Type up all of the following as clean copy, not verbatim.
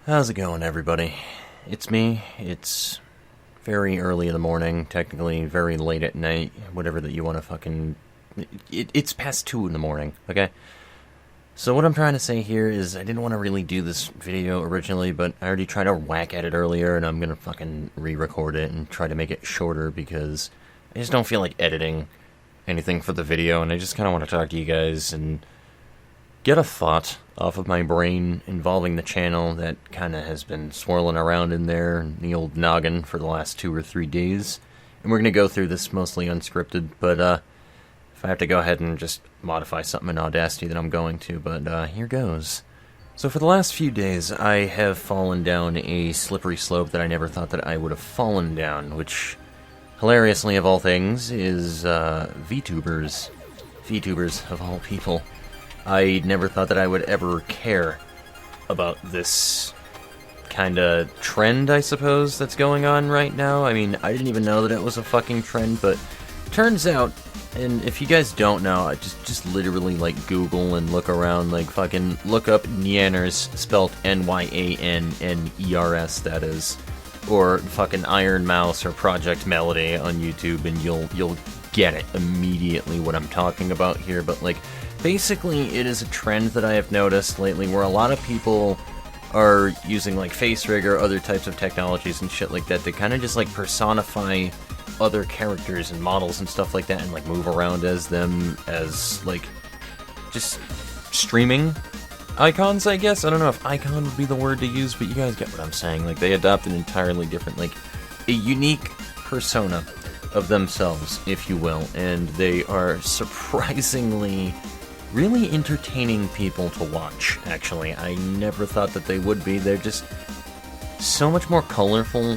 How's it going, everybody? It's me. It's very early in the morning, technically very late at night, whatever that you want to fucking... It's past 2 in the morning, okay? So what I'm trying to say here is I didn't want to really do this video originally, but I already tried to whack at it earlier, and I'm gonna fucking re-record it and try to make it shorter because I just don't feel like editing anything for the video, and I just kind of want to talk to you guys and get a thought off of my brain involving the channel that kind of has been swirling around in there, in the old noggin, for the last 2 or 3 days. And we're going to go through this mostly unscripted, but if I have to go ahead and just modify something in Audacity, then I'm going to, but here goes. So for the last few days, I have fallen down a slippery slope that I never thought that I would have fallen down, which, hilariously of all things, is VTubers. VTubers, of all people. I never thought that I would ever care about this kind of trend, I suppose, that's going on right now. I mean, I didn't even know that it was a fucking trend, but turns out, and if you guys don't know, I just literally, like, Google and look around, like, fucking look up Nyanners, spelt N-Y-A-N-N-E-R-S, that is, or fucking Iron Mouse or Project Melody on YouTube, and you'll get it immediately what I'm talking about here, but, like, basically, it is a trend that I have noticed lately where a lot of people are using, like, face rig or other types of technologies and shit like that to kind of just, like, personify other characters and models and stuff like that and, like, move around as them as, like, just streaming icons, I guess? I don't know if icon would be the word to use, but you guys get what I'm saying. Like, they adopt an entirely different, like, a unique persona of themselves, if you will, and they are surprisingly really entertaining people to watch, actually. I never thought that they would be. They're just so much more colorful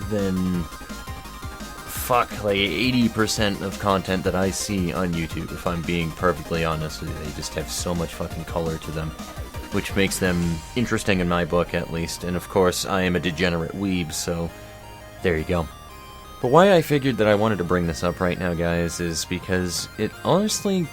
than, fuck, like 80% of content that I see on YouTube, if I'm being perfectly honest with you. They just have so much fucking color to them, which makes them interesting in my book, at least. And of course, I am a degenerate weeb, so there you go. But why I figured that I wanted to bring this up right now, guys, is because it honestly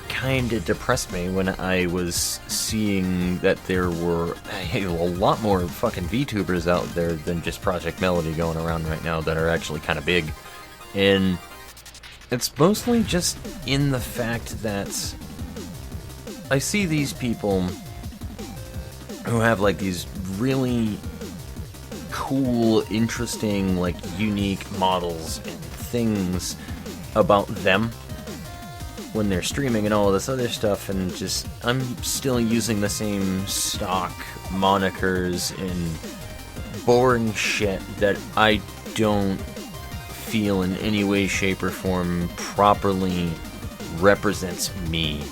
kinda depressed me when I was seeing that there were a lot more fucking VTubers out there than just Project Melody going around right now that are actually kinda big. And it's mostly just in the fact that I see these people who have, like, these really cool, interesting, like, unique models and things about them when they're streaming and all of this other stuff, and just, I'm still using the same stock monikers and boring shit that I don't feel in any way, shape, or form properly represents me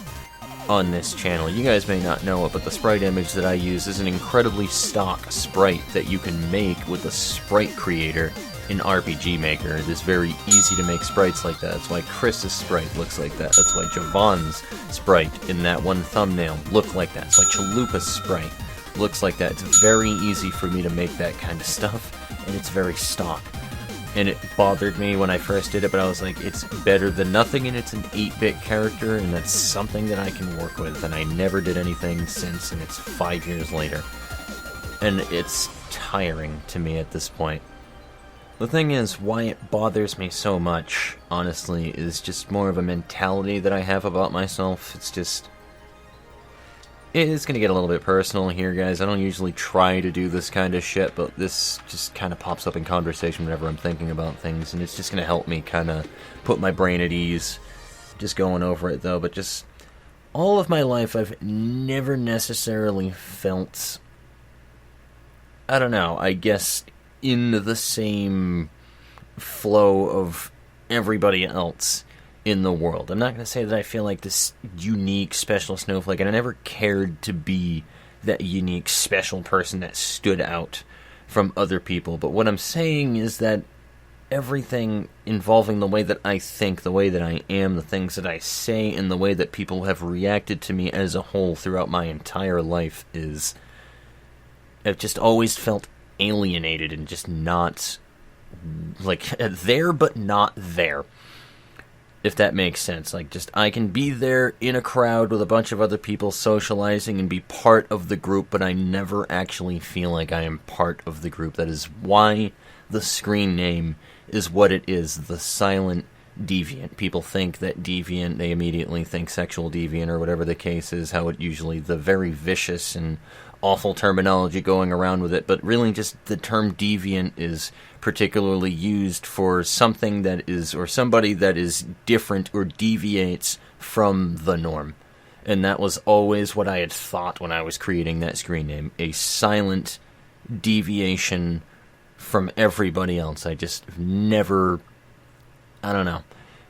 on this channel. You guys may not know it, but the sprite image that I use is an incredibly stock sprite that you can make with a sprite creator in RPG Maker. It is very easy to make sprites like that. That's why Chris's sprite looks like that. That's why Javon's sprite in that one thumbnail looked like that. That's why Chalupa's sprite looks like that. It's very easy for me to make that kind of stuff, and it's very stock. And it bothered me when I first did it, but I was like, it's better than nothing, and it's an 8-bit character, and that's something that I can work with, and I never did anything since, and it's 5 years later. And it's tiring to me at this point. The thing is, why it bothers me so much, honestly, is just more of a mentality that I have about myself. It's just... It's gonna get a little bit personal here, guys. I don't usually try to do this kind of shit, but this just kind of pops up in conversation whenever I'm thinking about things, and it's just gonna help me kind of put my brain at ease. Just going over it, though, but just... all of my life, I've never necessarily felt... I don't know, I guess... in the same flow of everybody else in the world. I'm not going to say that I feel like this unique, special snowflake, and I never cared to be that unique, special person that stood out from other people. But what I'm saying is that everything involving the way that I think, the way that I am, the things that I say, and the way that people have reacted to me as a whole throughout my entire life is... I've just always felt alienated and just not, like, there but not there. if that makes sense. Like, just, I can be there in a crowd with a bunch of other people socializing and be part of the group, but I never actually feel like I am part of the group. That is why the screen name is what it is, the Silent Deviant. People think that deviant, they immediately think sexual deviant or whatever the case is, how it usually, the very vicious and awful terminology going around with it, but really just the term deviant is particularly used for something that is, or somebody that is different or deviates from the norm. And that was always what I had thought when I was creating that screen name, a silent deviation from everybody else. I just never, I don't know.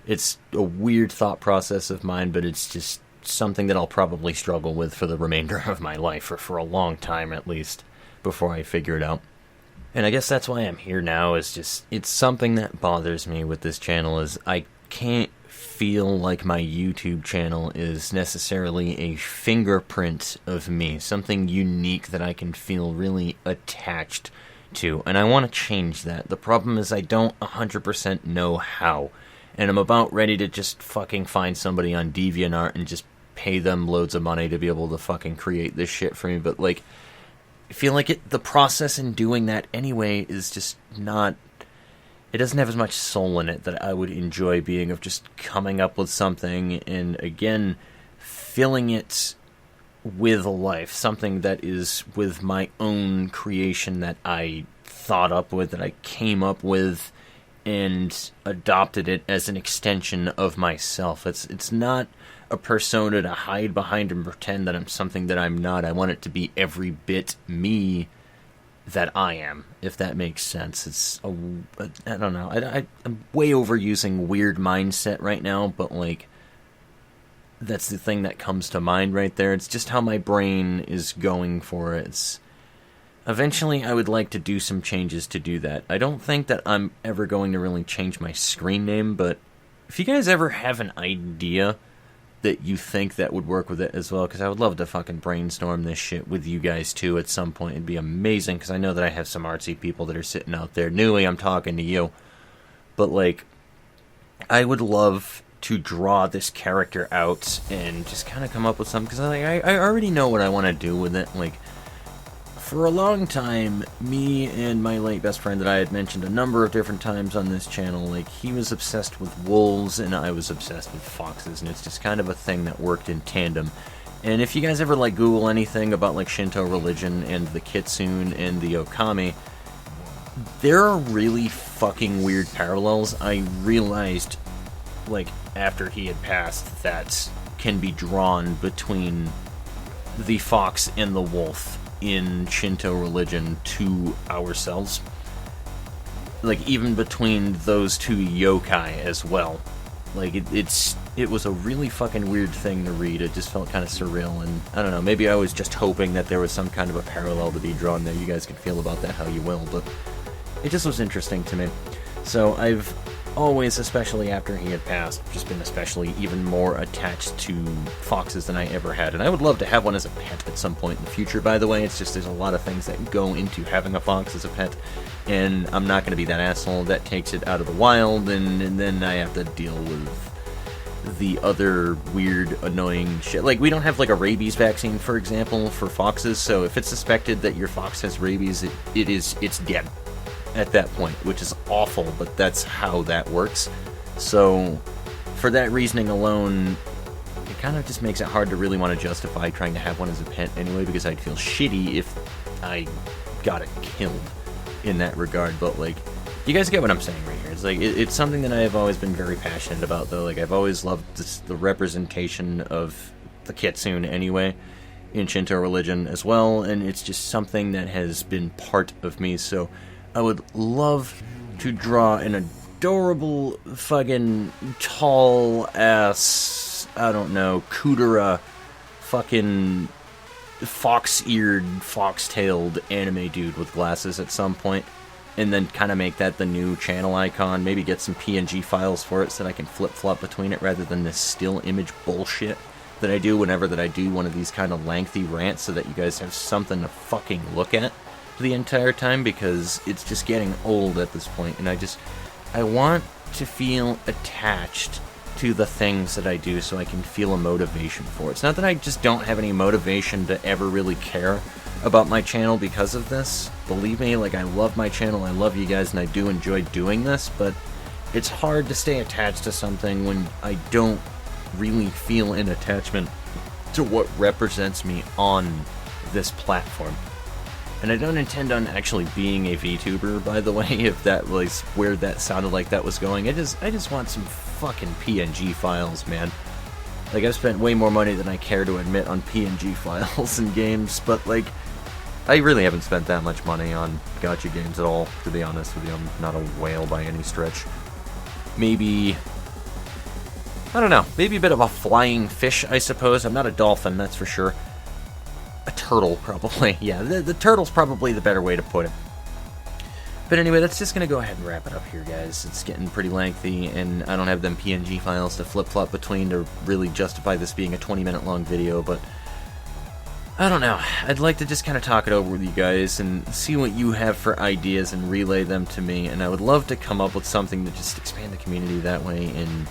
It's a weird thought process of mine, but it's just something that I'll probably struggle with for the remainder of my life, or for a long time at least, before I figure it out. And I guess that's why I'm here now, is just, it's something that bothers me with this channel, is I can't feel like my YouTube channel is necessarily a fingerprint of me, something unique that I can feel really attached to, and I want to change that. The problem is I don't 100% know how, and I'm about ready to just fucking find somebody on DeviantArt and just pay them loads of money to be able to fucking create this shit for me, but like, I feel like the process in doing that anyway is just not, it doesn't have as much soul in it that I would enjoy being, of just coming up with something and again filling it with a life, something that is with my own creation that I thought up with, that I came up with and adopted it as an extension of myself. It's not a persona to hide behind and pretend that I'm something that I'm not. I want it to be every bit me that I am, if that makes sense. It's I don't know. I'm way overusing weird mindset right now, but like, that's the thing that comes to mind right there. It's just how my brain is going for it. It's, eventually I would like to do some changes to do that. I don't think that I'm ever going to really change my screen name, but if you guys ever have an idea that you think that would work with it as well, because I would love to fucking brainstorm this shit with you guys too at some point. It'd be amazing, because I know that I have some artsy people that are sitting out there. Newly, I'm talking to you. But like, I would love to draw this character out and just kind of come up with something, because I already know what I want to do with it. Like, for a long time, me and my late best friend that I had mentioned a number of different times on this channel, like, he was obsessed with wolves and I was obsessed with foxes, and it's just kind of a thing that worked in tandem. And if you guys ever like Google anything about like Shinto religion and the Kitsune and the Okami, there are really fucking weird parallels. I realized, like, after he had passed, that can be drawn between the fox and the wolf in Shinto religion to ourselves. Like, even between those two yokai as well. Like, it was a really fucking weird thing to read. It just felt kind of surreal, and I don't know, maybe I was just hoping that there was some kind of a parallel to be drawn there. You guys can feel about that how you will, but it just was interesting to me. So I've always, especially after he had passed, just been especially even more attached to foxes than I ever had. And I would love to have one as a pet at some point in the future, by the way. It's just, there's a lot of things that go into having a fox as a pet, and I'm not going to be that asshole that takes it out of the wild, and then I have to deal with the other weird, annoying shit. Like, we don't have, like, a rabies vaccine, for example, for foxes, so if it's suspected that your fox has rabies, it's dead at that point, which is awful, but that's how that works. So, for that reasoning alone, it kind of just makes it hard to really want to justify trying to have one as a pet anyway, because I'd feel shitty if I got it killed in that regard. But, like, you guys get what I'm saying right here. It's like, it's something that I have always been very passionate about, though. Like, I've always loved the representation of the Kitsune anyway, in Shinto religion as well, and it's just something that has been part of me. So I would love to draw an adorable fucking tall ass, I don't know, Kudera fucking fox-eared, fox-tailed anime dude with glasses at some point, and then kind of make that the new channel icon. Maybe get some PNG files for it so that I can flip-flop between it rather than this still image bullshit that I do whenever that I do one of these kind of lengthy rants, so that you guys have something to fucking look at the entire time, because it's just getting old at this point, and I want to feel attached to the things that I do so I can feel a motivation for it. It's not that I just don't have any motivation to ever really care about my channel because of this. Believe me, like, I love my channel, I love you guys, and I do enjoy doing this, but it's hard to stay attached to something when I don't really feel an attachment to what represents me on this platform. And I don't intend on actually being a VTuber, by the way, if that was where that sounded like that was going. I just want some fucking PNG files, man. Like, I've spent way more money than I care to admit on PNG files in games, but, like, I really haven't spent that much money on gacha games at all, to be honest with you. I'm not a whale by any stretch. Maybe, I don't know, maybe a bit of a flying fish, I suppose. I'm not a dolphin, that's for sure. A turtle, probably. Yeah, the turtle's probably the better way to put it. But anyway, that's just going to go ahead and wrap it up here, guys. It's getting pretty lengthy, and I don't have them PNG files to flip-flop between to really justify this being a 20-minute long video, but I don't know. I'd like to just kind of talk it over with you guys and see what you have for ideas and relay them to me, and I would love to come up with something to just expand the community that way and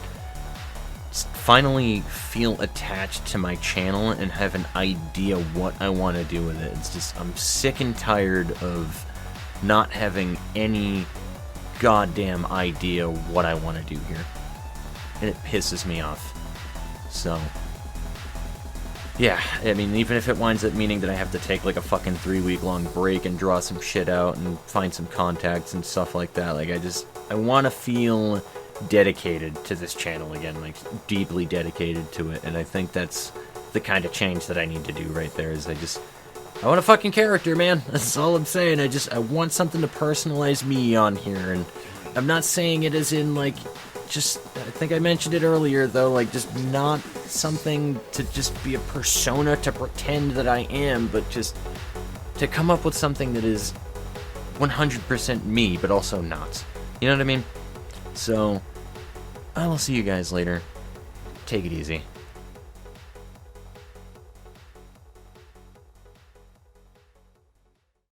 finally feel attached to my channel and have an idea what I want to do with it. It's just, I'm sick and tired of not having any goddamn idea what I want to do here. And it pisses me off. So, yeah, I mean, even if it winds up meaning that I have to take like a fucking 3-week-long break and draw some shit out and find some contacts and stuff like that, like, I want to feel dedicated to this channel again, like, deeply dedicated to it, and I think that's the kind of change that I need to do right there, is I want a fucking character, man. That's all I'm saying. I want something to personalize me on here, and I'm not saying it as in, like, just, I think I mentioned it earlier, though, like, just not something to just be a persona to pretend that I am, but just to come up with something that is 100% me, but also not. You know what I mean? So, I will see you guys later. Take it easy.